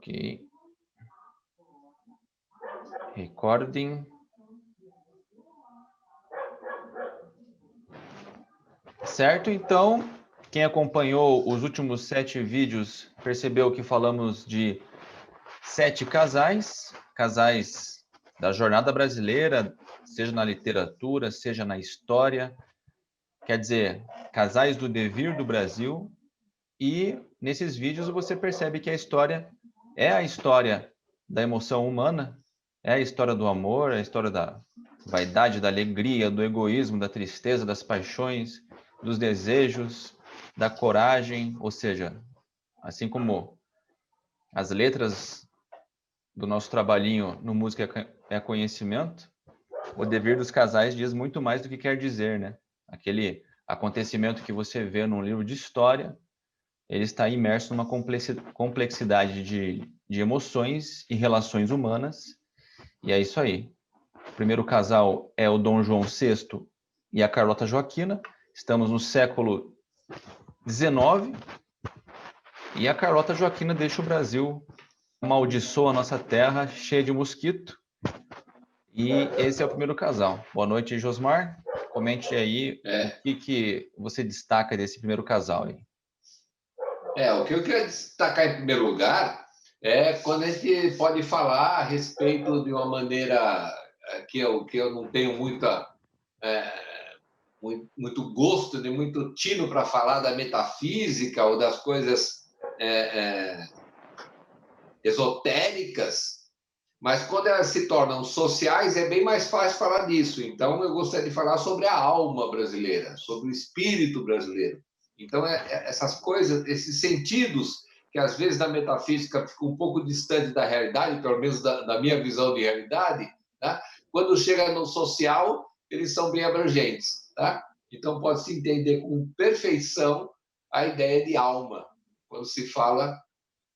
Ok. Recording. Certo, então, quem acompanhou os últimos 7 vídeos percebeu que falamos de 7 casais da jornada brasileira, seja na literatura, seja na história, quer dizer, casais do devir do Brasil. E nesses vídeos você percebe que a história é a história da emoção humana, é a história do amor, é a história da vaidade, da alegria, do egoísmo, da tristeza, das paixões, dos desejos, da coragem, ou seja, assim como as letras do nosso trabalhinho no Música é Conhecimento, o devir dos casais diz muito mais do que quer dizer, né? Aquele acontecimento que você vê num livro de história, ele está imerso numa complexidade de emoções e relações humanas, e é isso aí. O primeiro casal é o Dom João VI e a Carlota Joaquina. Estamos no século XIX, e a Carlota Joaquina deixa o Brasil, amaldiçoa a nossa terra, cheia de mosquito, e esse é o primeiro casal. Boa noite, Josmar. Comente aí o que você destaca desse primeiro casal aí. O que eu queria destacar em primeiro lugar é quando a gente pode falar a respeito de uma maneira que eu não tenho muito gosto, nem muito tino para falar da metafísica ou das coisas esotéricas, mas quando elas se tornam sociais é bem mais fácil falar disso. Então eu gostaria de falar sobre a alma brasileira, sobre o espírito brasileiro. Então essas coisas, esses sentidos que às vezes na metafísica ficam um pouco distante da realidade, pelo menos da minha visão de realidade, tá? Quando chega no social, eles são bem abrangentes, tá? Então pode-se entender com perfeição a ideia de alma, quando se fala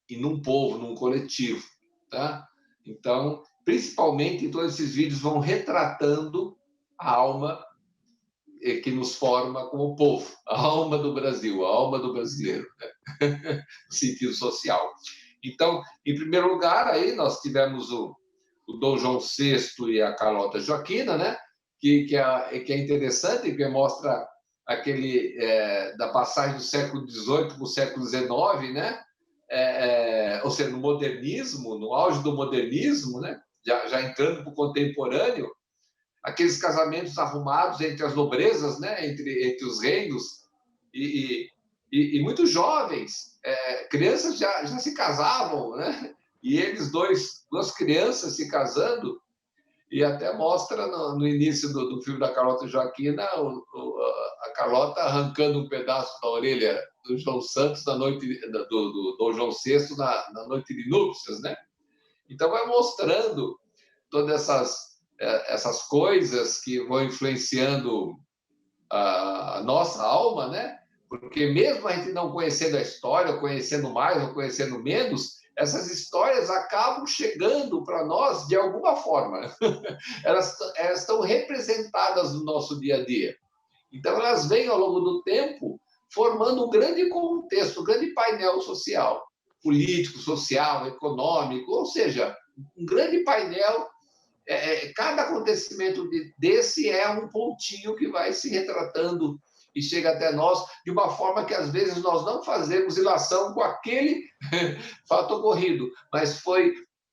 em um povo, num coletivo, tá? Então, principalmente, todos esses vídeos vão retratando a alma que nos forma como povo, a alma do Brasil, a alma do brasileiro, né? No sentido social. Então, em primeiro lugar, aí nós tivemos o Dom João VI e a Carlota Joaquina, né? Que é interessante, porque mostra aquele da passagem do século XVIII para o século XIX, né? Ou seja, no modernismo, no auge do modernismo, né? Já entrando para o contemporâneo, aqueles casamentos arrumados entre as nobrezas, né? entre os reinos, e muito jovens, crianças já se casavam, né? E eles duas crianças se casando, e até mostra no início do filme da Carlota Joaquina a Carlota arrancando um pedaço da orelha do João Santos na noite do Dom João VI na noite de núpcias, né? Então vai mostrando todas essas coisas que vão influenciando a nossa alma, né? Porque mesmo a gente não conhecendo a história, conhecendo mais ou conhecendo menos, essas histórias acabam chegando para nós de alguma forma. Elas estão representadas no nosso dia a dia. Então, elas vêm ao longo do tempo formando um grande contexto, um grande painel social, político, social, econômico, ou seja, um grande painel. Cada acontecimento desse é um pontinho que vai se retratando e chega até nós de uma forma que às vezes nós não fazemos ilação com aquele fato ocorrido, mas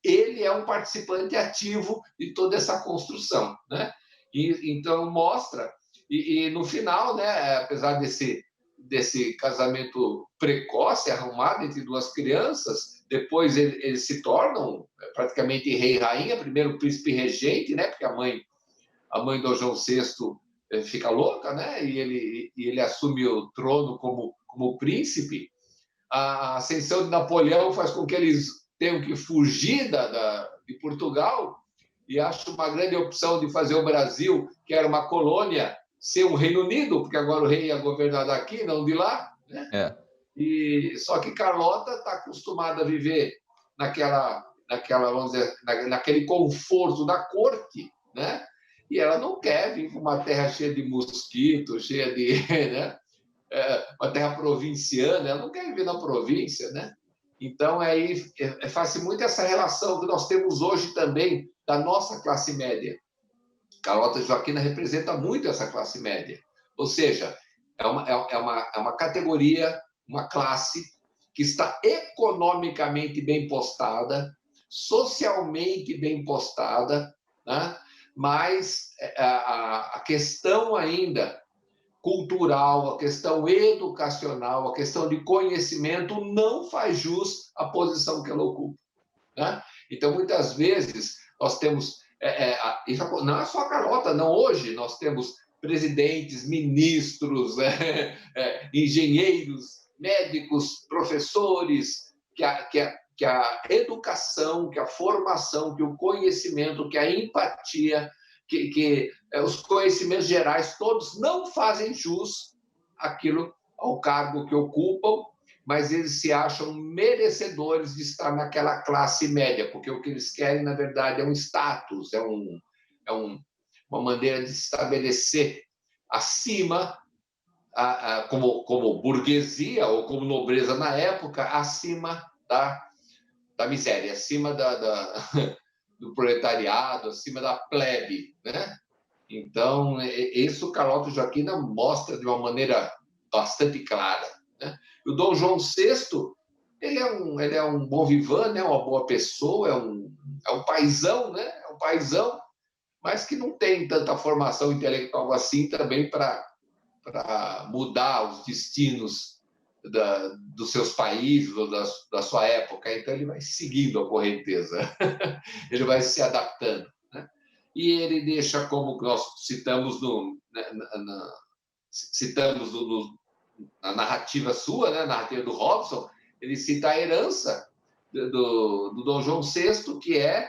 ele é um participante ativo de toda essa construção, né? Então mostra e no final, né, apesar desse casamento precoce arrumado entre duas crianças, depois eles se tornam praticamente rei e rainha, primeiro príncipe regente, né, porque a mãe do João VI fica louca, né, e ele assume o trono como príncipe. A ascensão de Napoleão faz com que eles tenham que fugir de Portugal, e acho uma grande opção de fazer o Brasil, que era uma colônia, ser um Reino Unido, porque agora o rei ia governar daqui, não de lá, né? Só que Carlota está acostumada a viver vamos dizer, naquele conforto da corte, né? E ela não quer vir para uma terra cheia de mosquitos, cheia de, né? Uma terra provinciana, ela não quer viver na província, né? Então, aí faz muito essa relação que nós temos hoje também da nossa classe média. Carlota Joaquina representa muito essa classe média. Ou seja, é uma categoria, uma classe que está economicamente bem postada, socialmente bem postada, né? Mas a questão ainda cultural, a questão educacional, a questão de conhecimento não faz jus à posição que ela ocupa, né? Então, muitas vezes, nós temos... não é só a Carlota, não. Hoje nós temos presidentes, ministros, engenheiros, médicos, professores, que a educação, que a formação, que o conhecimento, que a empatia, que os conhecimentos gerais todos não fazem jus ao cargo que ocupam, mas eles se acham merecedores de estar naquela classe média, porque o que eles querem, na verdade, é um status, uma maneira de se estabelecer acima, como burguesia ou como nobreza na época, acima da miséria, acima do proletariado, acima da plebe, né? Então, isso Carlota Joaquina mostra de uma maneira bastante clara, né? O Dom João VI, ele é um bom vivant, né? Uma boa pessoa, é um paizão, né? É um paizão, mas que não tem tanta formação intelectual assim também para mudar os destinos dos seus países ou da sua época. Então, ele vai seguindo a correnteza, ele vai se adaptando, né? E ele deixa, como nós citamos na narrativa sua, né, na narrativa do Robson, ele cita a herança do Dom João VI, que é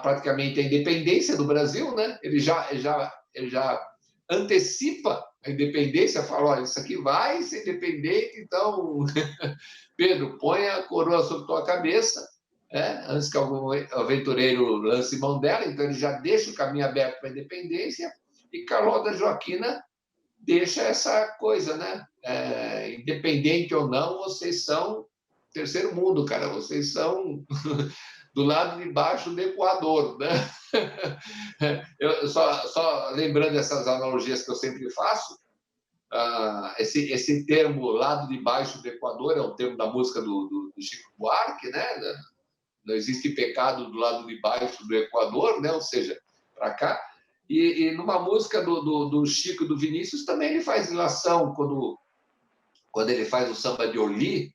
praticamente a independência do Brasil, né? Ele já antecipa a independência, fala: olha, isso aqui vai ser independente, então, Pedro, põe a coroa sobre tua cabeça, antes que algum aventureiro lance mão dela. Então, ele já deixa o caminho aberto para a independência, e Carlota Joaquina deixa essa coisa, né? Independente ou não, vocês são terceiro mundo, cara. Vocês são do lado de baixo do Equador, né? Eu só lembrando essas analogias que eu sempre faço, esse termo lado de baixo do Equador é um termo da música do Chico Buarque, né? Não existe pecado do lado de baixo do Equador, né? Ou seja, para cá. E numa música do Chico e do Vinícius também ele faz ilação quando ele faz o samba de Oli,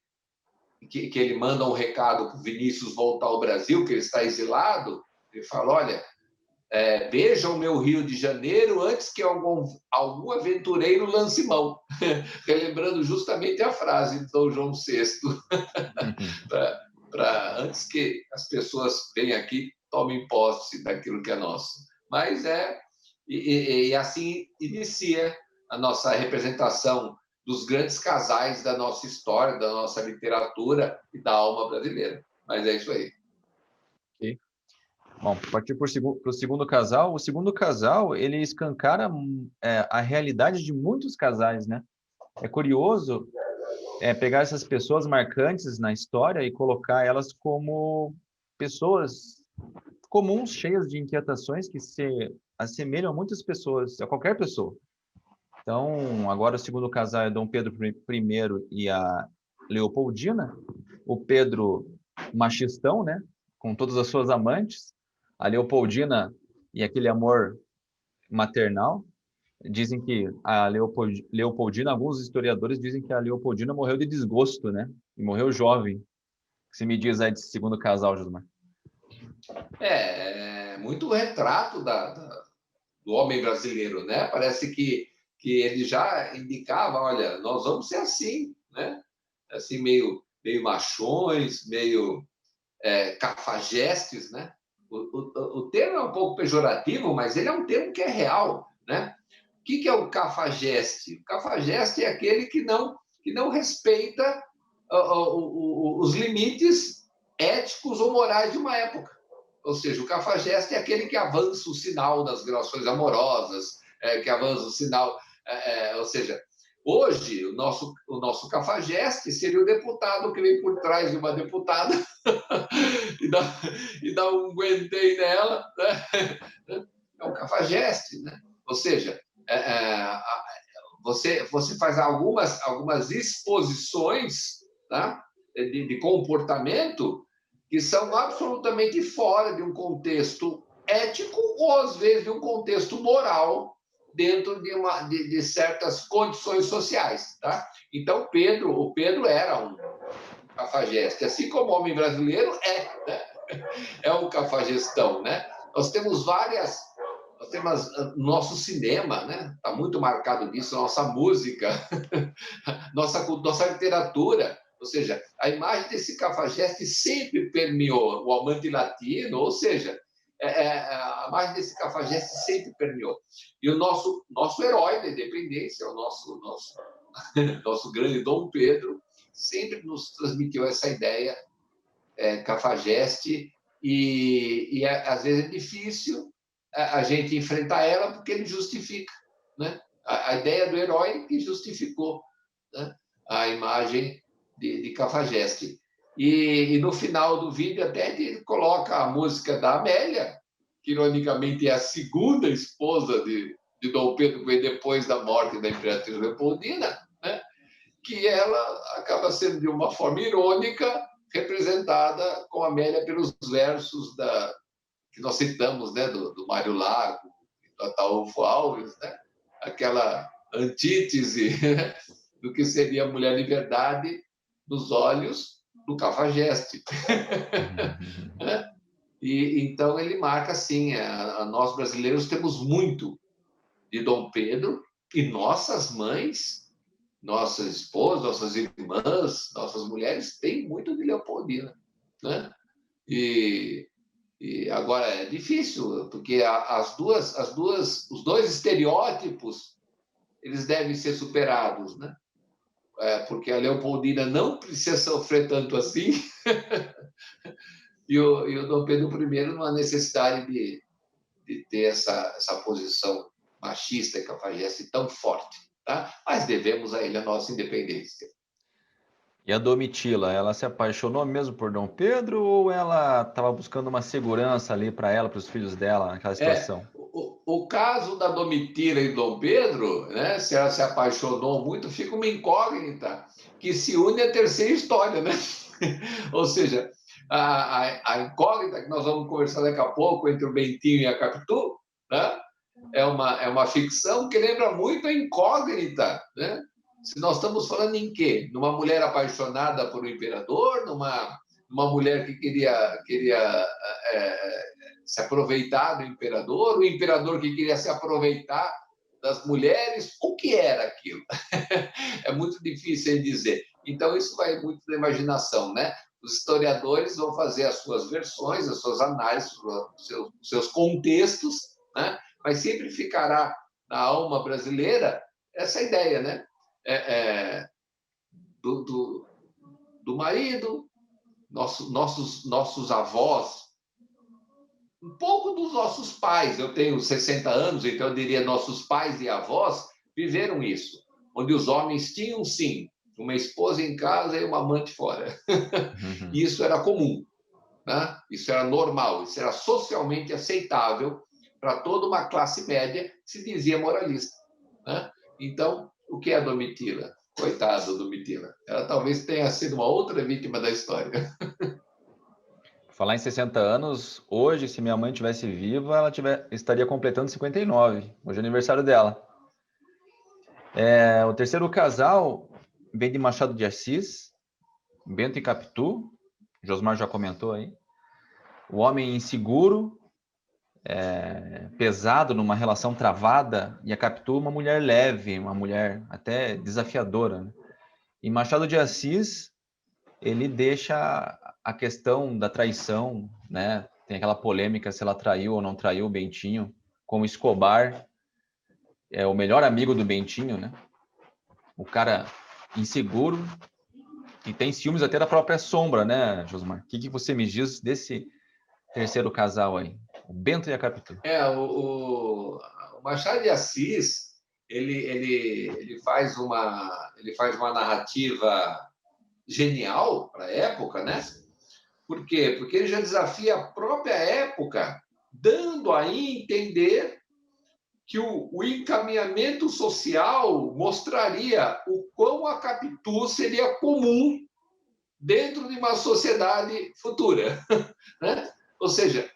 que ele manda um recado para o Vinícius voltar ao Brasil, que ele está exilado. Ele fala: olha, veja o meu Rio de Janeiro antes que algum aventureiro lance mão. Relembrando justamente a frase de Dom João VI, antes que as pessoas venham aqui, tomem posse daquilo que é nosso. Mas e assim inicia a nossa representação dos grandes casais da nossa história, da nossa literatura e da alma brasileira. Mas é isso aí. Okay. Bom, partir para o segundo casal. O segundo casal, ele escancara a realidade de muitos casais, né? É curioso pegar essas pessoas marcantes na história e colocar elas como pessoas comuns, cheias de inquietações que se assemelham a muitas pessoas, a qualquer pessoa. Então, agora o segundo casal é Dom Pedro I e a Leopoldina. O Pedro, machistão, né? Com todas as suas amantes. A Leopoldina e aquele amor maternal. Dizem que a Leopoldina, alguns historiadores dizem que a Leopoldina morreu de desgosto, né? E morreu jovem. O que você me diz aí desse segundo casal, Josmar? Muito retrato do homem brasileiro, né? Parece que ele já indicava: olha, nós vamos ser assim, né? Assim, meio machões, meio cafajestes, né? O termo é um pouco pejorativo, mas ele é um termo que é real, né? O que é o cafajeste? O cafajeste é aquele que não respeita os limites éticos ou morais de uma época. Ou seja, o cafajeste é aquele que avança o sinal das relações amorosas, que avança o sinal... ou seja, Hoje, o nosso cafajeste seria o deputado que vem por trás de uma deputada e dá um guentei nela, né? É um cafajeste, né? Ou seja, você faz algumas exposições, tá? de comportamento que são absolutamente fora de um contexto ético ou, às vezes, de um contexto moral dentro de certas condições sociais. Tá? Então, o Pedro era um cafajeste, assim como o homem brasileiro né? É um cafajestão. Né? Nós temos nosso cinema, né? Está muito marcado nisso, nossa música, nossa literatura. Ou seja, a imagem desse cafajeste sempre permeou o amante latino, ou seja, a imagem desse cafajeste sempre permeou. E o nosso herói da independência, o nosso grande Dom Pedro, sempre nos transmitiu essa ideia cafajeste, e às vezes é difícil a gente enfrentar ela porque ele justifica, né? A ideia do herói que justificou, né? A imagem de cafajeste. E no final do vídeo até ele coloca a música da Amélia, que ironicamente é a segunda esposa de Dom Pedro, que veio depois da morte da Imperatriz Leopoldina, né? Que ela acaba sendo, de uma forma irônica, representada com a Amélia pelos versos que nós citamos, né? do Mário Lago, do Ataúfo Alves, né? Aquela antítese, né? Do que seria a mulher liberdade nos olhos do cafajeste. E então ele marca assim, nós brasileiros temos muito de Dom Pedro, e nossas mães, nossas esposas, nossas irmãs, nossas mulheres têm muito de Leopoldina, né? E agora é difícil, porque os dois estereótipos eles devem ser superados, né? Porque a Leopoldina não precisa sofrer tanto assim, e o Dom Pedro I não há necessidade de ter essa posição machista e cafajeste tão forte, tá? Mas devemos a ele a nossa independência. E a Domitila, ela se apaixonou mesmo por Dom Pedro ou ela estava buscando uma segurança ali para ela, para os filhos dela, naquela situação? O caso da Domitila e Dom Pedro, né, se ela se apaixonou muito, fica uma incógnita que se une à terceira história, né? Ou seja, a incógnita que nós vamos conversar daqui a pouco entre o Bentinho e a Capitu, né? É uma ficção que lembra muito a incógnita, né? Se nós estamos falando em quê? Numa mulher apaixonada por um imperador, numa mulher que queria se aproveitar do imperador, o imperador que queria se aproveitar das mulheres, o que era aquilo? É muito difícil de dizer. Então, isso vai muito da imaginação, né? Os historiadores vão fazer as suas versões, as suas análises, os seus contextos, né? Mas sempre ficará na alma brasileira essa ideia, né? Do marido, nossos avós, um pouco dos nossos pais. Eu tenho 60 anos, então eu diria nossos pais e avós viveram isso, onde os homens tinham, sim, uma esposa em casa e uma amante fora. E isso era comum, né? Isso era normal, isso era socialmente aceitável para toda uma classe média que se dizia moralista, né? Então, o que é a Domitila? Coitada da Domitila. Ela talvez tenha sido uma outra vítima da história. Falar em 60 anos, hoje, se minha mãe estivesse viva, ela estaria completando 59. Hoje é aniversário dela. O terceiro casal vem de Machado de Assis, Bento e Capitu. Josmar já comentou aí. O homem inseguro, pesado numa relação travada, e a Capitu uma mulher leve, uma mulher até desafiadora, né? E Machado de Assis, ele deixa a questão da traição, né? Tem aquela polêmica se ela traiu ou não traiu o Bentinho, como Escobar é o melhor amigo do Bentinho, né? O cara inseguro e tem ciúmes até da própria sombra, né, Josmar? O que você me diz desse terceiro casal aí? O Bento e a Capitu. O Machado de Assis, ele faz uma narrativa genial para a época, né? Por quê? Porque ele já desafia a própria época, dando a entender que o encaminhamento social mostraria o quão a Capitu seria comum dentro de uma sociedade futura. Né? Ou seja,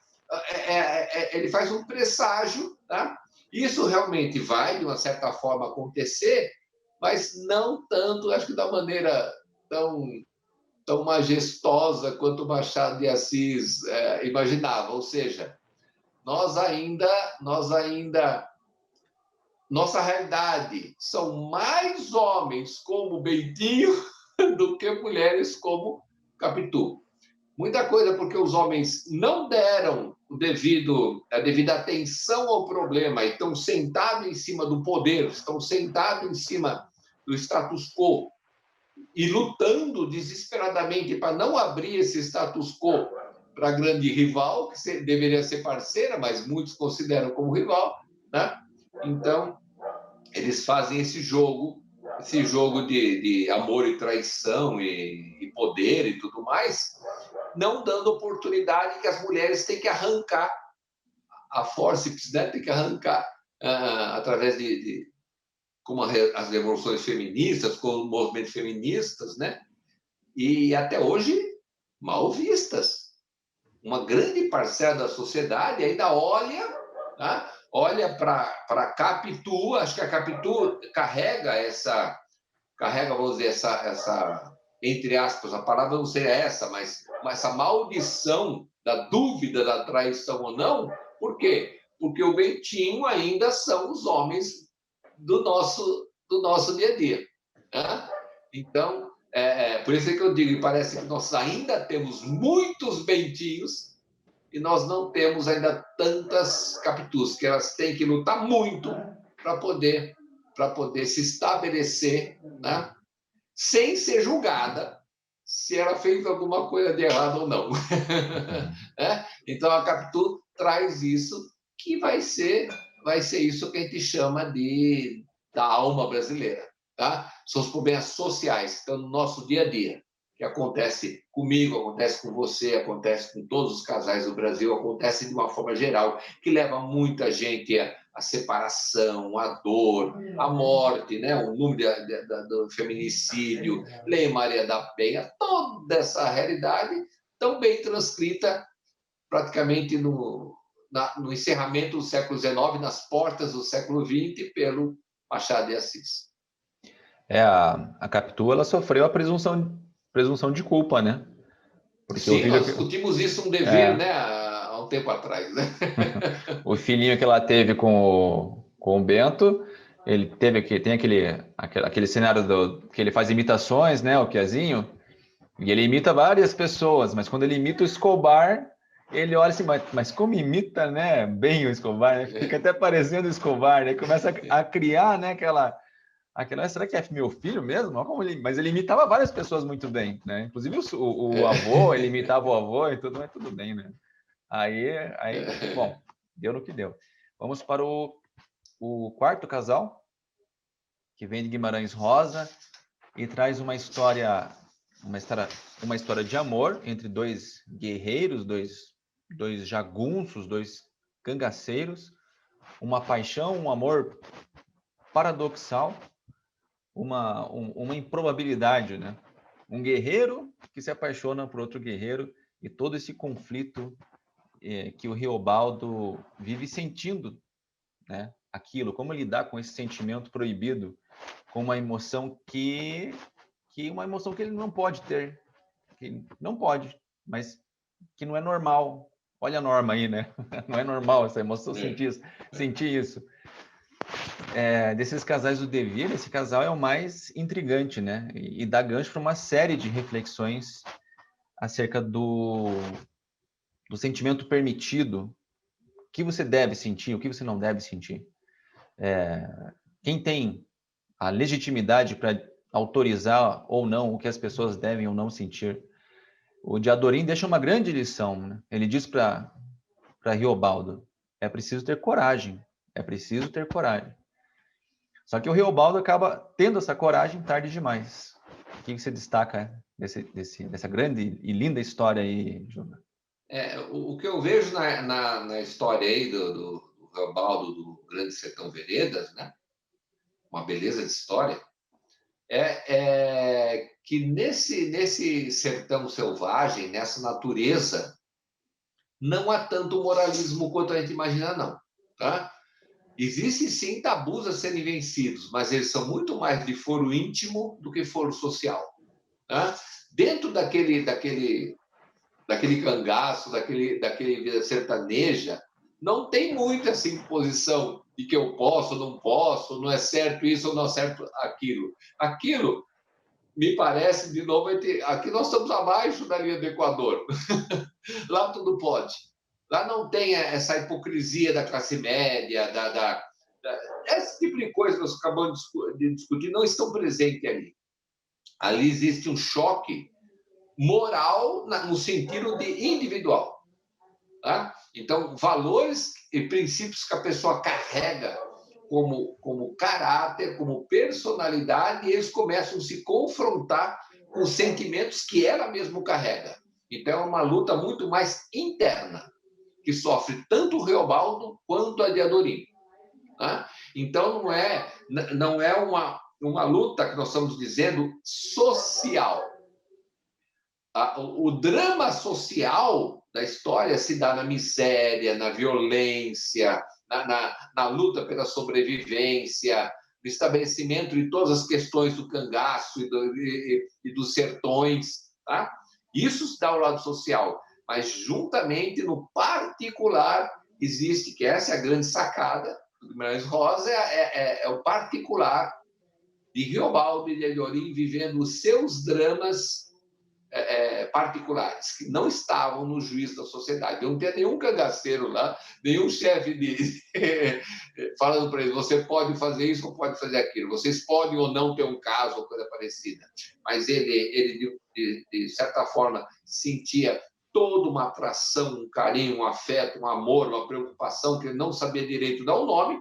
ele faz um presságio, tá? Isso realmente vai, de uma certa forma, acontecer, mas não tanto, acho que da maneira tão majestosa quanto Machado de Assis imaginava. Ou seja, nossa realidade são mais homens como Bentinho do que mulheres como Capitu. Muita coisa porque os homens não deram a devida atenção ao problema e estão sentados em cima do poder, estão sentados em cima do status quo e lutando desesperadamente para não abrir esse status quo para a grande rival, que deveria ser parceira, mas muitos consideram como rival, né? Então, eles fazem esse jogo de amor e traição e poder e tudo mais, não dando oportunidade que as mulheres têm que arrancar a forceps, né? Tem que arrancar através como as revoluções feministas, como os movimentos feministas, né? E até hoje mal vistas. Uma grande parcela da sociedade ainda olha, tá? Olha para Capitu. Acho que a Capitu carrega, vamos dizer, essa, entre aspas, a palavra não seria essa, mas essa maldição da dúvida da traição ou não. Por quê? Porque o Bentinho ainda são os homens do nosso dia a dia. Né? Então, por isso é que eu digo, parece que nós ainda temos muitos Bentinhos e nós não temos ainda tantas Capitus, que elas têm que lutar muito para poder se estabelecer, né? Sem ser julgada se ela fez alguma coisa de errado ou não. Então, a Capitu traz isso, que vai ser isso que a gente chama da alma brasileira. Tá? São os problemas sociais que estão no nosso dia a dia, que acontece comigo, acontece com você, acontece com todos os casais do Brasil, acontece de uma forma geral, que leva muita gente à separação, à dor, à morte, né? O número do feminicídio, Lei Maria da Penha, toda essa realidade tão bem transcrita praticamente no encerramento do século XIX, nas portas do século XX, pelo Machado de Assis. A Capitu, ela sofreu a presunção de culpa, né? Porque sim, nós discutimos isso, um dever, né, há um tempo atrás, né? O filhinho que ela teve com o Bento, tem aquele cenário que ele faz imitações, né, o Piazinho, e ele imita várias pessoas, mas quando ele imita o Escobar, ele olha assim, mas como imita, né, bem o Escobar, né? Fica até parecendo o Escobar, né? Começa a criar, né, será que é meu filho mesmo? Mas ele imitava várias pessoas muito bem, né? Inclusive o avô, ele imitava o avô e tudo, mas tudo bem, né? Aí, bom, deu no que deu. Vamos para o quarto casal, que vem de Guimarães Rosa e traz uma história de amor entre dois guerreiros, dois jagunços, dois cangaceiros, uma paixão, um amor paradoxal, uma improbabilidade, né? Um guerreiro que se apaixona por outro guerreiro e todo esse conflito que o Riobaldo vive sentindo, né? Aquilo, como lidar com esse sentimento proibido, com uma emoção que ele não pode ter, que não pode, mas que não é normal. Olha a norma aí, né? Não é normal essa emoção, sentir isso. Desses casais do Devir, esse casal é o mais intrigante, né? E dá gancho para uma série de reflexões acerca do sentimento permitido, o que você deve sentir, o que você não deve sentir. Quem tem a legitimidade para autorizar ou não o que as pessoas devem ou não sentir. O Diadorim deixa uma grande lição, né? Ele diz para Riobaldo, é preciso ter coragem, é preciso ter coragem. Só que o Reobaldo acaba tendo essa coragem tarde demais. O que você destaca dessa grande e linda história aí, Júnior? O que eu vejo na história aí do Reobaldo do Grande Sertão Veredas, né? Uma beleza de história, que nesse sertão selvagem, nessa natureza, não há tanto moralismo quanto a gente imagina, não. Tá? Existem, sim, tabus a serem vencidos, mas eles são muito mais de foro íntimo do que foro social. Tá? Dentro daquele cangaço, daquele vida sertaneja, não tem muita essa imposição de que eu posso, não posso, não é certo isso ou não é certo aquilo. Aquilo, me parece, de novo, aqui nós estamos abaixo da linha do Equador. Lá tudo pode. Lá não tem essa hipocrisia da classe média, esse tipo de coisa que nós acabamos de discutir, não estão presentes ali. Ali existe um choque moral no sentido de individual. Tá? Então, valores e princípios que a pessoa carrega como caráter, como personalidade, e eles começam a se confrontar com os sentimentos que ela mesma carrega. Então, é uma luta muito mais interna, que sofre tanto o Reobaldo quanto a de Adorim. Tá? Então, não é uma luta que nós estamos dizendo social. O drama social da história se dá na miséria, na violência, na luta pela sobrevivência, no estabelecimento de todas as questões do cangaço e dos sertões. Tá? Isso se dá ao lado social, mas juntamente no particular existe, que essa é a grande sacada do Guimarães Rosa, é o particular de Reobaldo e de Adorim vivendo os seus dramas particulares, que não estavam no juízo da sociedade. Não tinha nenhum cangaceiro lá, nenhum chefe falando para eles, você pode fazer isso ou pode fazer aquilo, vocês podem ou não ter um caso ou coisa parecida. Mas ele de certa forma, sentia toda uma atração, um carinho, um afeto, um amor, uma preocupação, que ele não sabia direito dar o nome,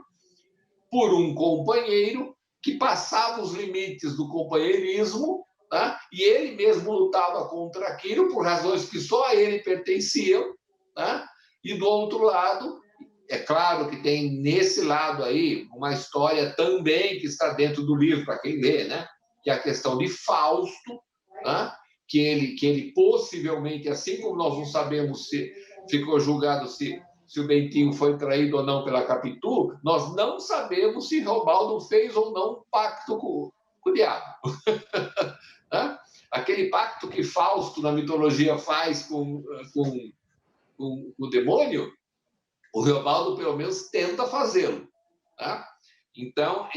por um companheiro que passava os limites do companheirismo. Tá? E ele mesmo lutava contra aquilo por razões que só a ele pertenciam. Tá? E do outro lado, é claro que tem nesse lado aí uma história também que está dentro do livro, para quem lê, né? Que é a questão de Fausto, tá? que ele possivelmente, assim como nós não sabemos se ficou julgado se o Bentinho foi traído ou não pela Capitu, nós não sabemos se Reobaldo fez ou não um pacto com o diabo. Aquele pacto que Fausto, na mitologia, faz com o demônio, o Reobaldo, pelo menos, tenta fazê-lo. Tá? Então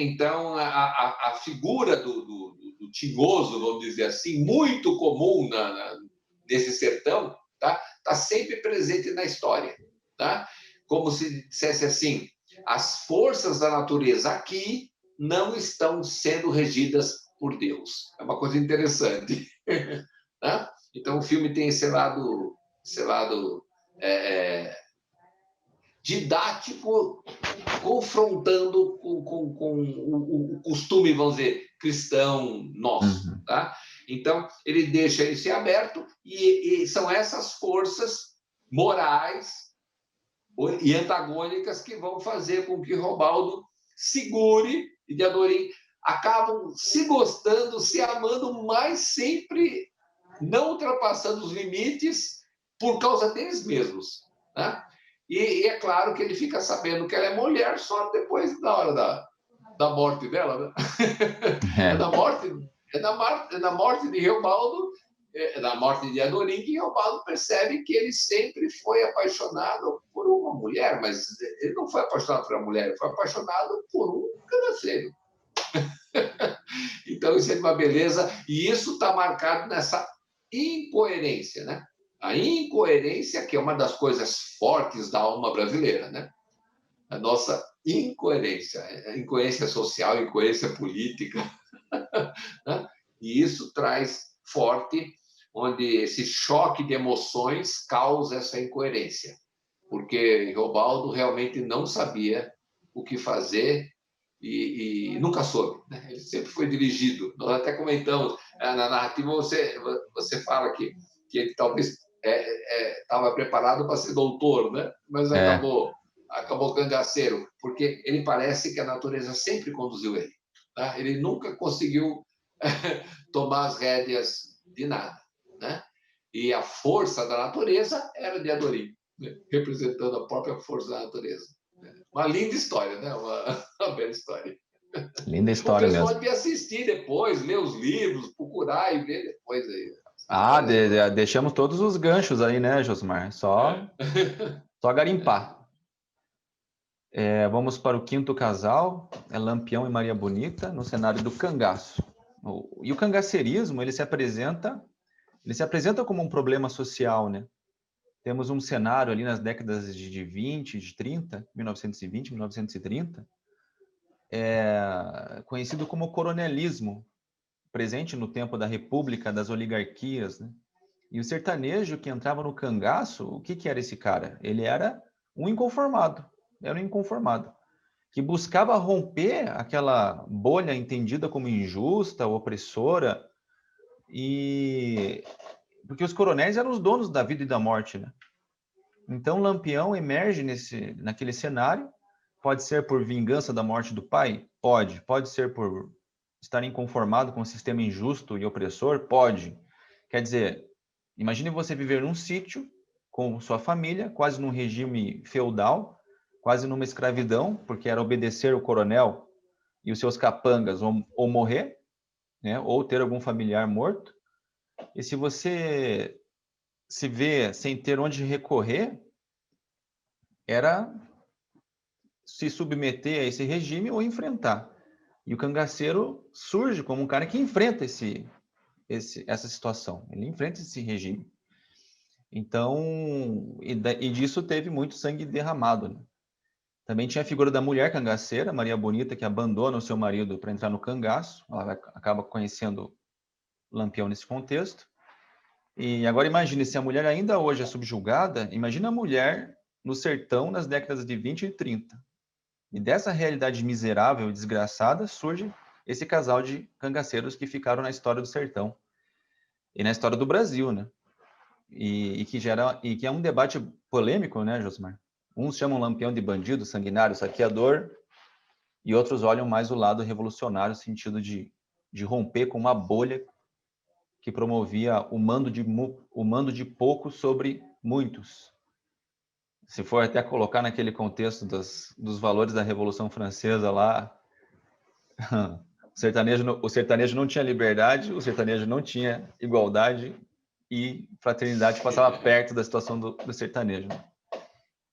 a figura do tinhoso, vamos dizer assim, muito comum nesse sertão, tá sempre presente na história. Tá? Como se dissesse assim, as forças da natureza aqui não estão sendo regidas por Deus. É uma coisa interessante. Tá? Então, o filme tem esse lado didático, confrontando com o costume, vamos dizer, cristão nosso. Uhum. Tá? Então, ele deixa isso em aberto e são essas forças morais e antagônicas que vão fazer com que Reobaldo segure e de Adorim acabam se gostando, se amando, mas sempre não ultrapassando os limites por causa deles mesmos. Né? E é claro que ele fica sabendo que ela é mulher só depois da hora da morte dela. Né? É na morte de Reobaldo, na morte de Adorim, que Reobaldo percebe que ele sempre foi apaixonado por uma mulher, mas ele não foi apaixonado por uma mulher, ele foi apaixonado por um cangaceiro. Então, isso é uma beleza, e isso está marcado nessa incoerência, né? A incoerência, que é uma das coisas fortes da alma brasileira, né? A nossa incoerência, a incoerência social, a incoerência política, né? E isso traz forte, onde esse choque de emoções causa essa incoerência, porque Reobaldo realmente não sabia o que fazer e nunca soube, né? Ele sempre foi dirigido. Nós até comentamos, na narrativa você fala que ele talvez estava preparado para ser doutor, né? Mas É, acabou cangaceiro, porque ele parece que a natureza sempre conduziu ele. Tá? Ele nunca conseguiu tomar as rédeas de nada, né? E a força da natureza era de Adorim, né? Representando a própria força da natureza. Uma linda história, né? Uma bela história. linda O história pessoal mesmo. devia assistir depois, ler os livros, procurar e ver depois aí. Essa Ah, história aí. deixamos todos os ganchos aí, né, Josmar? É. Só garimpar. Vamos para o quinto casal, é Lampião e Maria Bonita, no cenário do cangaço. E o cangaceirismo, ele se apresenta como um problema social, né? Temos um cenário ali nas décadas de 20, de 30, 1920, 1930, conhecido como coronelismo, presente no tempo da República, das oligarquias, né? E o sertanejo que entrava no cangaço, o que era esse cara? Ele era um inconformado, que buscava romper aquela bolha entendida como injusta, opressora, e porque os coronéis eram os donos da vida e da morte, né? Então Lampião emerge naquele cenário, pode ser por vingança da morte do pai? Pode ser por estar inconformado com o sistema injusto e opressor? Pode. Quer dizer, imagine você viver num sítio com sua família, quase num regime feudal, quase numa escravidão, porque era obedecer o coronel e os seus capangas ou morrer, né, ou ter algum familiar morto. E se você se vê sem ter onde recorrer, era se submeter a esse regime ou enfrentar. E o cangaceiro surge como um cara que enfrenta essa situação, ele enfrenta esse regime. Então, e disso teve muito sangue derramado, né? Também tinha a figura da mulher cangaceira, Maria Bonita, que abandona o seu marido para entrar no cangaço. Ela acaba conhecendo Lampião nesse contexto. E agora imagine, se a mulher ainda hoje é subjugada, imagina a mulher no sertão nas décadas de 20 e 30. E dessa realidade miserável e desgraçada surge esse casal de cangaceiros que ficaram na história do sertão e na história do Brasil, né? E que é um debate polêmico, né, Josmar? Uns chamam Lampião de bandido, sanguinário, saqueador, e outros olham mais o lado revolucionário, no sentido de romper com uma bolha que promovia o mando de poucos sobre muitos. Se for até colocar naquele contexto dos valores da Revolução Francesa lá, o sertanejo não tinha liberdade, o sertanejo não tinha igualdade e fraternidade passava perto da situação do sertanejo.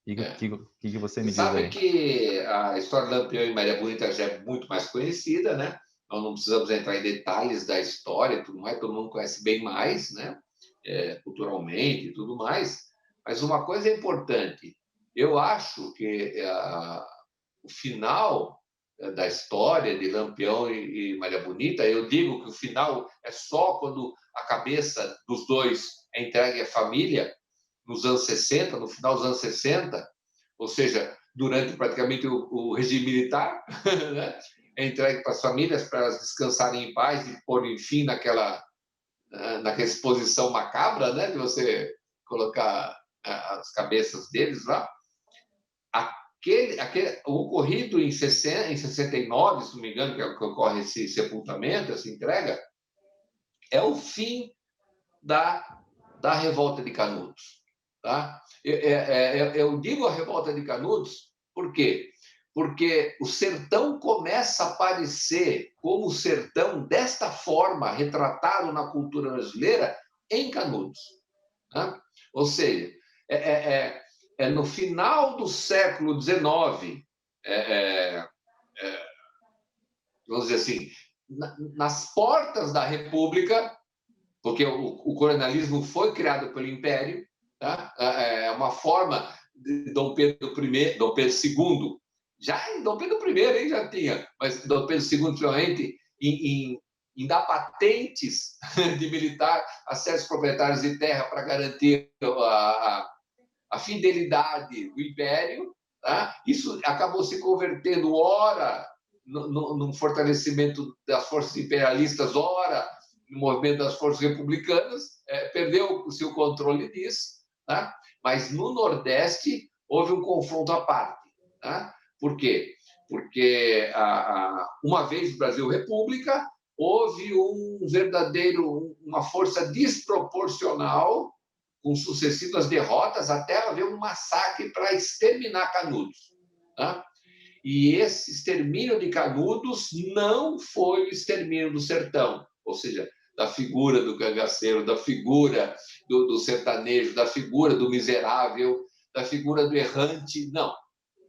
O que você Você me diz sabe aí? que a história de Lampião e Maria Bonita já é muito mais conhecida, né? Nós não precisamos entrar em detalhes da história e tudo mais, todo mundo conhece bem mais, né? Culturalmente e tudo mais. Mas uma coisa é importante, eu acho que o final da história de Lampião e Maria Bonita, eu digo que o final é só quando a cabeça dos dois é entregue à família, nos anos 60, no final dos anos 60, ou seja, durante praticamente o regime militar, né? É entregue para as famílias, para elas descansarem em paz e pôr fim naquela exposição macabra, né? De você colocar as cabeças deles lá. O ocorrido em 69, se não me engano, que ocorre esse sepultamento, essa entrega, é o fim da revolta de Canudos. Tá? Eu digo a revolta de Canudos por quê? Porque o sertão começa a aparecer como o sertão desta forma, retratado na cultura brasileira, em Canudos. Tá? Ou seja, no final do século XIX, vamos dizer assim, nas portas da República, porque o coronelismo foi criado pelo Império, tá? É uma forma de Dom Pedro II, já em Dom Pedro I já tinha, mas Dom Pedro II, principalmente, em dar patentes de militar a certos proprietários de terra para garantir a fidelidade do Império. Tá? Isso acabou se convertendo, ora, no fortalecimento das forças imperialistas, ora no movimento das forças republicanas, perdeu-se o controle disso, tá? Mas no Nordeste houve um confronto à parte. Tá? Por quê? Porque uma vez o Brasil República, houve uma força desproporcional, com sucessivas derrotas, até haver um massacre para exterminar Canudos. Tá? E esse extermínio de Canudos não foi o extermínio do sertão, ou seja, da figura do cangaceiro, da figura do sertanejo, da figura do miserável, da figura do errante, não.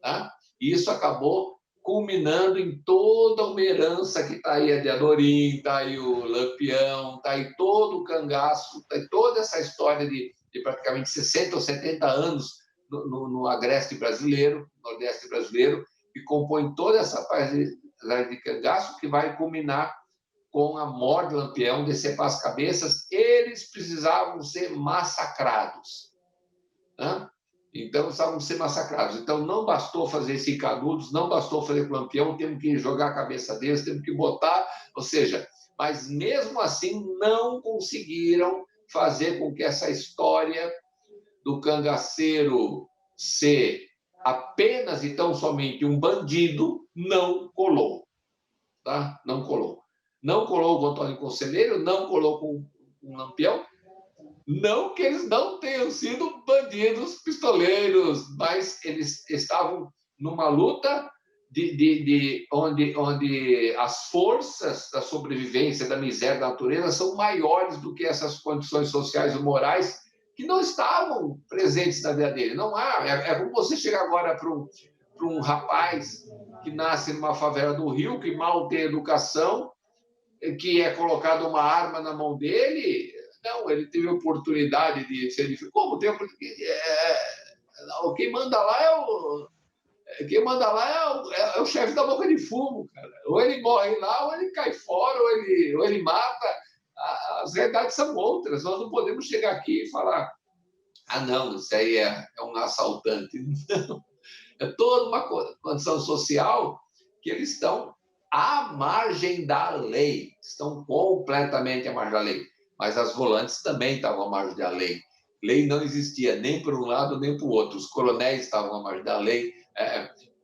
Tá? E isso acabou culminando em toda uma herança que está aí a de Adorim, está aí o Lampião, está aí todo o cangaço, está aí toda essa história de praticamente 60 ou 70 anos no agreste brasileiro, nordeste brasileiro, que compõe toda essa parte de cangaço que vai culminar com a morte do Lampião, decepar as cabeças. Eles precisavam ser massacrados. Né? Então, precisavam ser massacrados. Então, não bastou fazer esse Canudos, não bastou fazer com o Lampião, temos que jogar a cabeça deles, temos que botar, ou seja, mas mesmo assim não conseguiram fazer com que essa história do cangaceiro ser apenas e tão somente um bandido não colou. Tá? Não colou. Não colou com o Antônio Conselheiro, não colou com o Lampião. Não que eles não tenham sido bandidos, pistoleiros, mas eles estavam numa luta onde as forças da sobrevivência, da miséria, da natureza são maiores do que essas condições sociais e morais que não estavam presentes na vida dele. Não há. É como você chegar agora para um rapaz que nasce numa favela do Rio, que mal tem educação, que é colocado uma arma na mão dele. Não, ele teve oportunidade de ser. Como tem oportunidade? Quem manda lá é o chefe da boca de fumo, cara. Ou ele morre lá, ou ele cai fora, ou ele mata. As realidades são outras. Nós não podemos chegar aqui e falar: não, isso aí é um assaltante. Não. É toda uma condição social que eles estão à margem da lei, estão completamente à margem da lei. Mas as volantes também estavam à margem da lei. Lei não existia nem para um lado nem para o outro. Os coronéis estavam à margem da lei.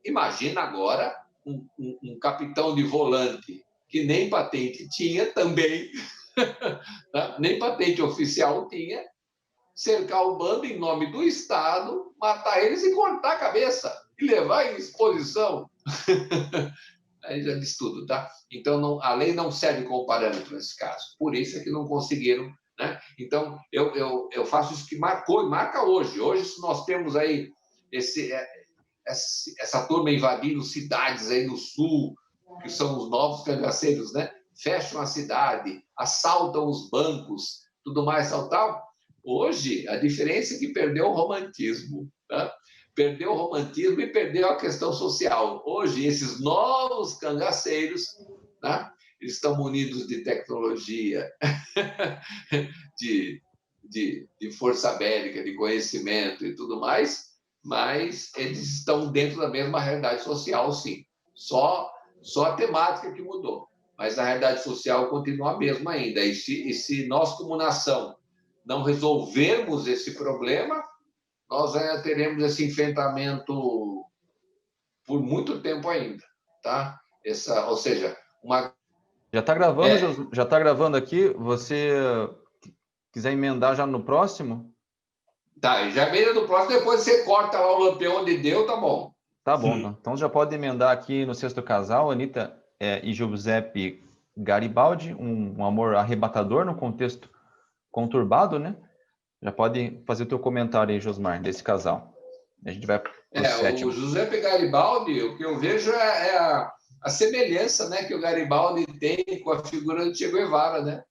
Imagina agora um capitão de volante que nem patente tinha também, nem patente oficial tinha, cercar o bando em nome do Estado, matar eles e cortar a cabeça e levar em exposição. Aí já diz tudo, tá? Então, a lei não serve como parâmetro nesse caso. Por isso é que não conseguiram, né? Então, eu faço isso que marcou e marca hoje. Hoje, se nós temos aí essa turma invadindo cidades aí no sul, que são os novos cangaceiros, né? Fecham a cidade, assaltam os bancos, tudo mais, tal. Hoje, a diferença é que perdeu o romantismo, tá? Perdeu o romantismo e perdeu a questão social. Hoje, esses novos cangaceiros, tá? Eles estão munidos de tecnologia, de força bélica, de conhecimento e tudo mais, mas eles estão dentro da mesma realidade social, sim. Só a temática que mudou, mas a realidade social continua a mesma ainda. E se nós, como nação, não resolvermos esse problema, nós ainda teremos esse enfrentamento por muito tempo ainda, tá? Ou seja, uma... Já está gravando, já está gravando aqui. Você quiser emendar já no próximo? Tá, já emenda no próximo, depois você corta lá o Lampião onde deu, tá bom. Tá bom, então já pode emendar aqui no sexto casal, Anitta e Giuseppe Garibaldi, um amor arrebatador no contexto conturbado, né? Já pode fazer o teu comentário aí, Josmar, desse casal. A gente vai pro sétimo. O Giuseppe Garibaldi, o que eu vejo é a semelhança, né, que o Garibaldi tem com a figura do Che Guevara, né?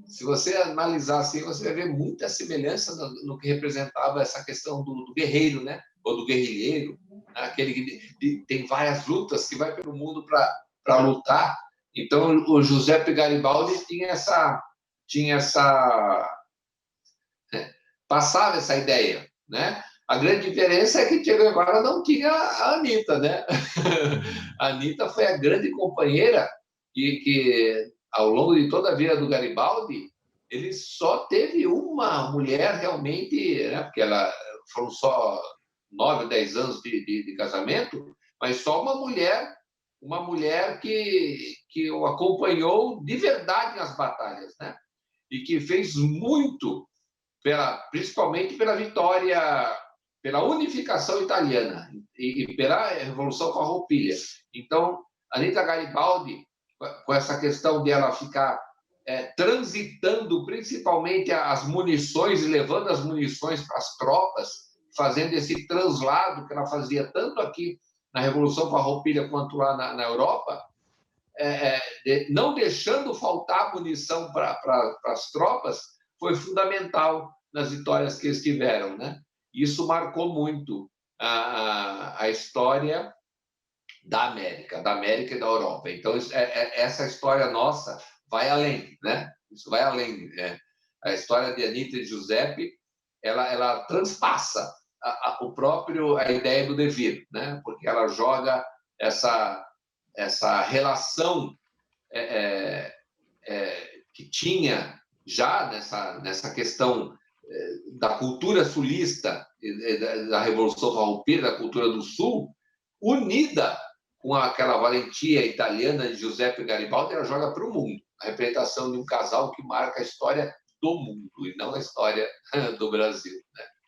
Se você analisar assim, você vai ver muita semelhança no que representava essa questão do guerreiro, né? Ou do guerrilheiro, aquele que tem várias lutas, que vai pelo mundo para lutar. Então, o Giuseppe Garibaldi passava essa ideia, né? A grande diferença é que Che Guevara não tinha a Anitta, né? A Anitta foi a grande companheira que, ao longo de toda a vida do Garibaldi, ele só teve uma mulher realmente, né? Porque foram só 9, 10 anos de casamento, mas só uma mulher que o acompanhou de verdade nas batalhas, né? E que fez muito, principalmente pela vitória, pela unificação italiana e pela Revolução Farroupilha. Então, Anita Garibaldi, com essa questão de ela ficar transitando principalmente as munições e levando as munições para as tropas, fazendo esse translado que ela fazia tanto aqui na Revolução Farroupilha quanto lá na Europa, não deixando faltar munição para as tropas, foi fundamental nas vitórias que eles tiveram, né? Isso marcou muito a história da América e da Europa. Então, essa história nossa vai além, né? Isso vai além. A história de Anitta e Giuseppe, ela transpassa a ideia do devir, né? Porque ela joga essa relação que tinha já nessa questão da cultura sulista, da Revolução Farroupilha, da cultura do Sul, unida com aquela valentia italiana de Giuseppe Garibaldi, ela joga para o mundo. A representação de um casal que marca a história do mundo e não a história do Brasil,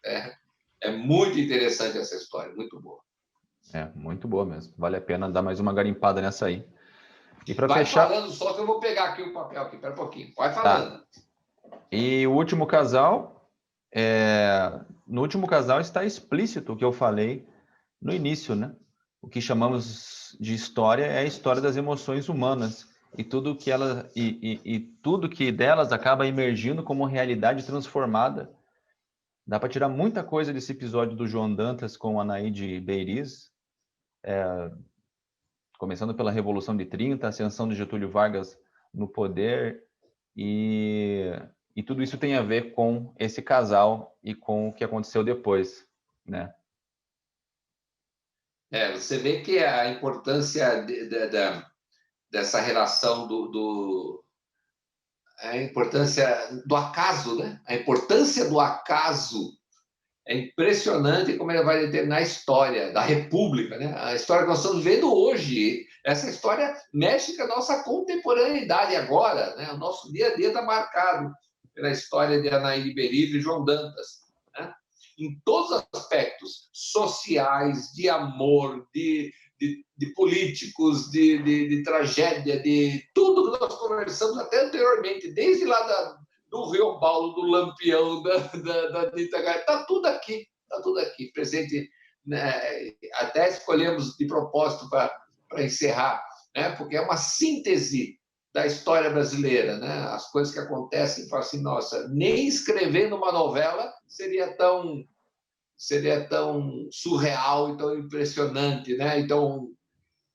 né? É muito interessante essa história, muito boa. Muito boa mesmo. Vale a pena dar mais uma garimpada nessa aí. E para Vai fechar... falando só que eu vou pegar aqui o papel aqui, espera um pouquinho. Vai falando. Tá. E o último casal, no último casal está explícito o que eu falei no início, né? O que chamamos de história é a história das emoções humanas e tudo que tudo que delas acaba emergindo como realidade transformada. Dá para tirar muita coisa desse episódio do João Dantas com Anaíde Beiriz, começando pela Revolução de 30, a ascensão de Getúlio Vargas no poder, e tudo isso tem a ver com esse casal e com o que aconteceu depois, né? Você vê que a importância dessa relação a importância do acaso, né? A importância do acaso é impressionante como ele vai determinar a história da República, né? A história que nós estamos vendo hoje. Essa história mexe com a nossa contemporaneidade agora, né? O nosso dia a dia está marcado pela história de Anaíde Berizzo e João Dantas, né? Em todos os aspectos sociais, de amor, de políticos, de tragédia, de tudo que nós conversamos até anteriormente, desde lá do Rio Paulo, do Lampião, da Anitta Garibaldi, está tudo aqui, presente, né? Até escolhemos de propósito para encerrar, né? Porque é uma síntese da história brasileira, né? As coisas que acontecem, fala assim, nossa, nem escrevendo uma novela seria tão surreal e tão impressionante, né? E tão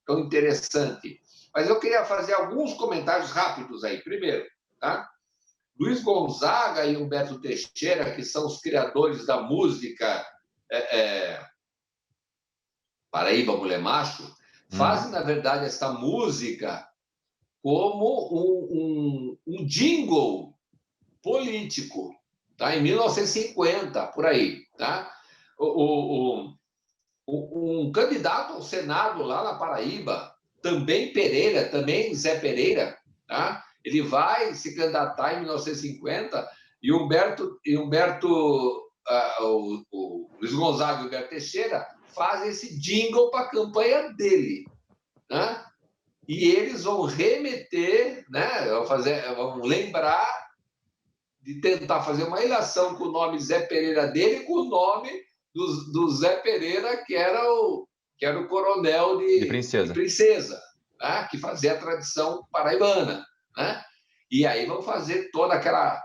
interessante. Mas eu queria fazer alguns comentários rápidos aí. Primeiro, tá? Luiz Gonzaga e Humberto Teixeira, que são os criadores da música Paraíba Mulher Macho, fazem, na verdade, essa música como um jingle político, tá? Em 1950, por aí. Tá? Um candidato ao Senado lá na Paraíba, também Zé Pereira, tá? Ele vai se candidatar em 1950 e o Luiz Gonzaga e Humberto Teixeira fazem esse jingle para a campanha dele, né? E eles vão remeter, né? Vão lembrar de tentar fazer uma ilação com o nome Zé Pereira dele com o nome do Zé Pereira, que era o coronel de Princesa, né? Que fazia a tradição paraibana, né? E aí vão fazer toda aquela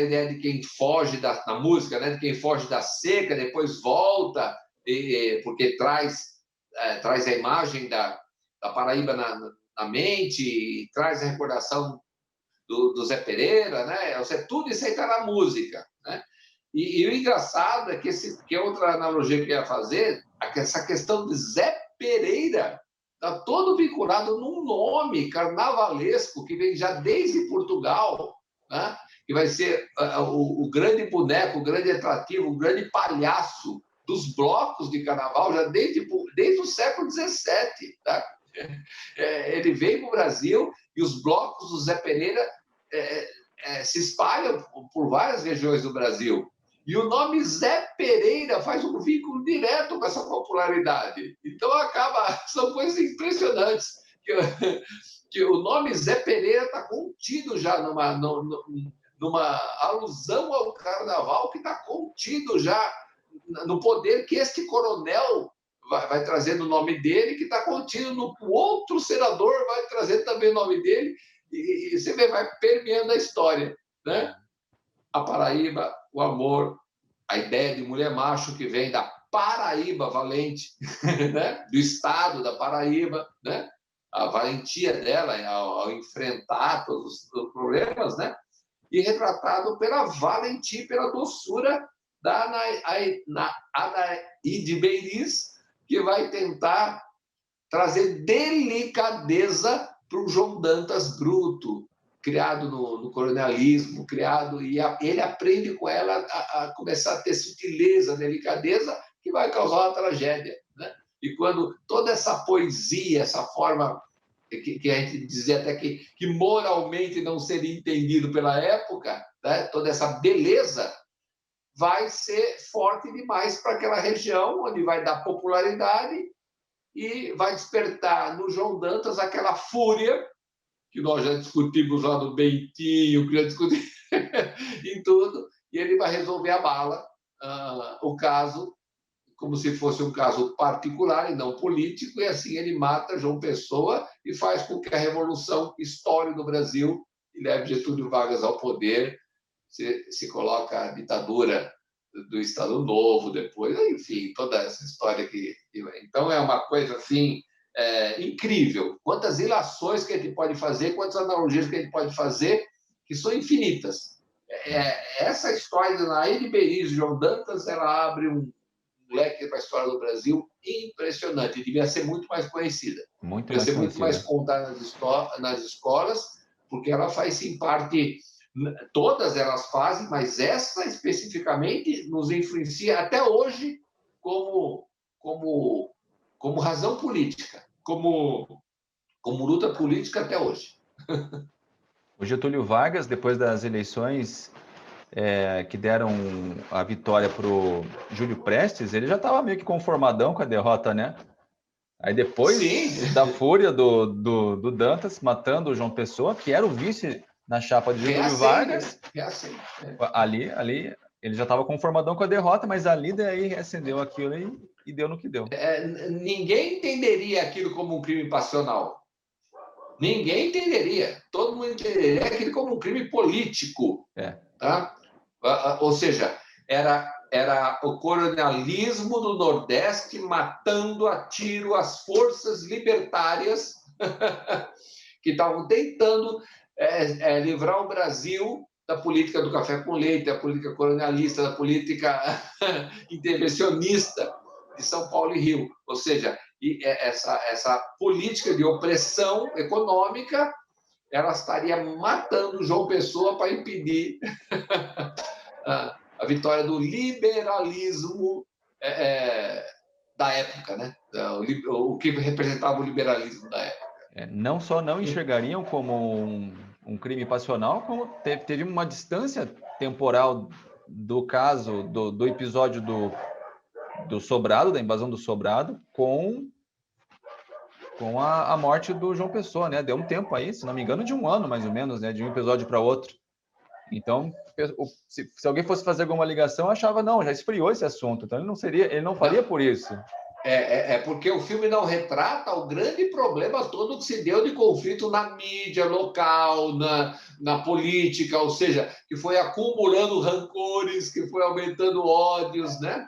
ideia de quem foge na música, né? De quem foge da seca, depois volta, porque traz a imagem da Paraíba na mente, e traz a recordação do Zé Pereira, né? Tudo isso aí está na música, né? E o engraçado é que outra analogia que eu ia fazer, essa questão de Zé Pereira, está todo vinculado num nome carnavalesco que vem já desde Portugal, né? Que vai ser o grande boneco, o grande atrativo, o grande palhaço dos blocos de carnaval já desde o século XVII. Tá? Ele veio para o Brasil e os blocos do Zé Pereira se espalham por várias regiões do Brasil. E o nome Zé Pereira faz um vínculo direto com essa popularidade. Então, são coisas impressionantes. Que o nome Zé Pereira está contido já numa alusão ao carnaval, que está contido já no poder que este coronel vai trazer no nome dele, que está contido no outro senador, vai trazer também o nome dele, e você vai permeando a história, né? A Paraíba, o amor, a ideia de mulher macho que vem da Paraíba valente, né? Do estado da Paraíba, né? A valentia dela ao enfrentar todos os problemas, né? E retratado pela valentia, pela doçura da Anaíde Beiriz, que vai tentar trazer delicadeza para o João Dantas bruto, criado no coronelismo, e ele aprende com ela a começar a ter sutileza, delicadeza, que vai causar uma tragédia, né? E quando toda essa poesia, essa forma que a gente dizia até que moralmente não seria entendido pela época, né? Toda essa beleza vai ser forte demais para aquela região, onde vai dar popularidade e vai despertar no João Dantas aquela fúria que nós já discutimos lá no Bentinho, que já discutimos em tudo, e ele vai resolver a bala, o caso, como se fosse um caso particular e não político, e assim ele mata João Pessoa e faz com que a Revolução estoure no Brasil e leve Getúlio Vargas ao poder, se coloca a ditadura do Estado Novo depois, enfim, toda essa história que... Então, é uma coisa, assim, incrível. Quantas ilações que a gente pode fazer, quantas analogias que a gente pode fazer, que são infinitas. Essa história da Anaíde Beiriz e João Dantas, ela abre um leque para a história do Brasil impressionante. Devia ser muito mais conhecida. Devia ser muito mais contada nas escolas, porque ela faz, sim, parte... Todas elas fazem, mas essa especificamente nos influencia até hoje como razão política, como luta política até hoje. O Getúlio Vargas, depois das eleições que deram a vitória para o Júlio Prestes, ele já estava meio que conformadão com a derrota, né? Aí depois Sim. da fúria do Dantas matando o João Pessoa, que era o vice na chapa de Getúlio Vargas, ali ele já estava conformadão com a derrota, mas ali daí reacendeu aquilo e deu no que deu. Ninguém entenderia aquilo como um crime passional. Ninguém entenderia. Todo mundo entenderia aquilo como um crime político. Tá? Ou seja, era o coronelismo do Nordeste matando a tiro as forças libertárias que estavam tentando livrar o Brasil da política do café com leite, da política colonialista, da política intervencionista de São Paulo e Rio. Ou seja, essa política de opressão econômica, ela estaria matando João Pessoa para impedir a vitória do liberalismo da época, né? O que representava o liberalismo da época. Não só não enxergariam como um crime passional, como teve uma distância temporal do caso, do episódio do Sobrado, da invasão do Sobrado, com a morte do João Pessoa, né? Deu um tempo aí, se não me engano, de um ano, mais ou menos, né? De um episódio para outro. Então, se alguém fosse fazer alguma ligação, achava, não, já esfriou esse assunto, então ele não faria por isso. Porque o filme não retrata o grande problema todo que se deu de conflito na mídia local, na política, ou seja, que foi acumulando rancores, que foi aumentando ódios, né?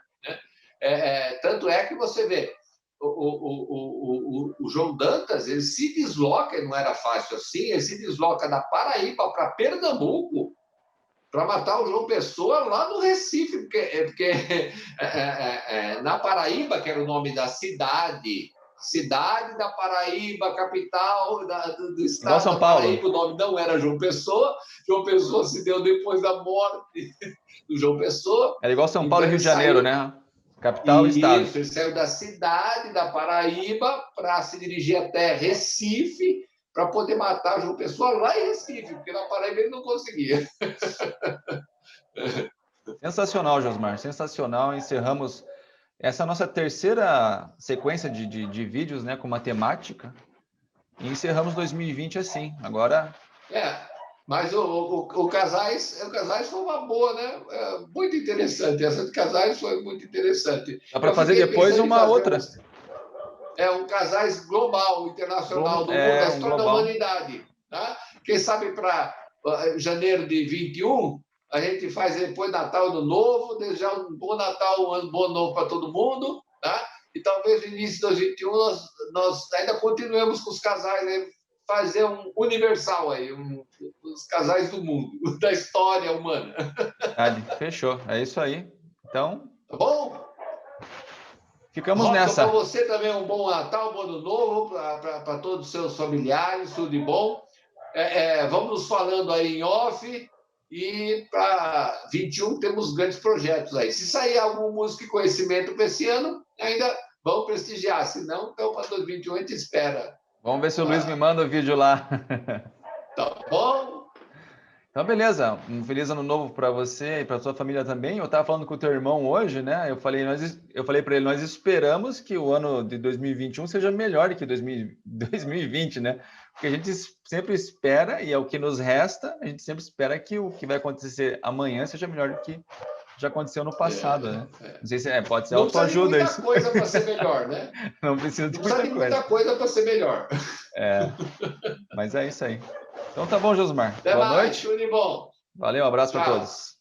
Tanto é que você vê, o João Dantas, ele se desloca, não era fácil assim, ele se desloca da Paraíba para Pernambuco para matar o João Pessoa lá no Recife, porque na Paraíba, que era o nome da cidade da Paraíba, capital do Igual estado São da Paulo. Paraíba, o nome não era João Pessoa se deu depois da morte do João Pessoa. Era igual São Paulo Então e Rio ele de Janeiro, saiu, né? Capital e estado. isso, ele saiu da cidade da Paraíba para se dirigir até Recife, para poder matar João Pessoa lá em Recife, porque na Paraíba ele não conseguia. Sensacional, Josmar, sensacional. Encerramos essa nossa terceira sequência de vídeos, né, com matemática. E encerramos 2020 assim. Agora. Mas o Casais foi uma boa, né? Muito interessante. Essa de Casais foi muito interessante. Dá para Eu fazer fiquei depois pensando em uma fazer outra. um Casais global, internacional, do mundo, da Um história da global. humanidade. Tá? Quem sabe para janeiro de 21, a gente faz depois Natal, Ano Novo, desejar um bom Natal, um ano bom novo para todo mundo. Tá? E talvez no início de 2021 nós ainda continuemos com os casais, né? Fazer um universal aí, os casais do mundo, da história humana. Fechou, é isso aí. Então, tá bom? Ficamos Robson, nessa. para você também um bom Natal, um bom Ano Novo, para todos os seus familiares, tudo de bom. Vamos nos falando aí em off, e para 21 temos grandes projetos aí. Se sair algum músico e conhecimento para esse ano, ainda vamos prestigiar, se não, então para 2021 a gente espera. Vamos ver se o Luiz me manda o vídeo lá. Tá bom? Então, beleza. Um feliz ano novo para você e para sua família também. Eu estava falando com o teu irmão hoje, né? Eu falei para ele, nós esperamos que o ano de 2021 seja melhor que 2020, né? Porque a gente sempre espera, e é o que nos resta, a gente sempre espera que o que vai acontecer amanhã seja melhor do que já aconteceu no passado, né? Não sei se pode ser autoajuda isso. Não precisa de muita coisa para ser melhor, né? Não precisa de muita coisa. Muita coisa para ser melhor. Mas é isso aí. Então tá bom, Josmar. Até Boa mais, noite. tudo de bom. Valeu, um abraço para todos.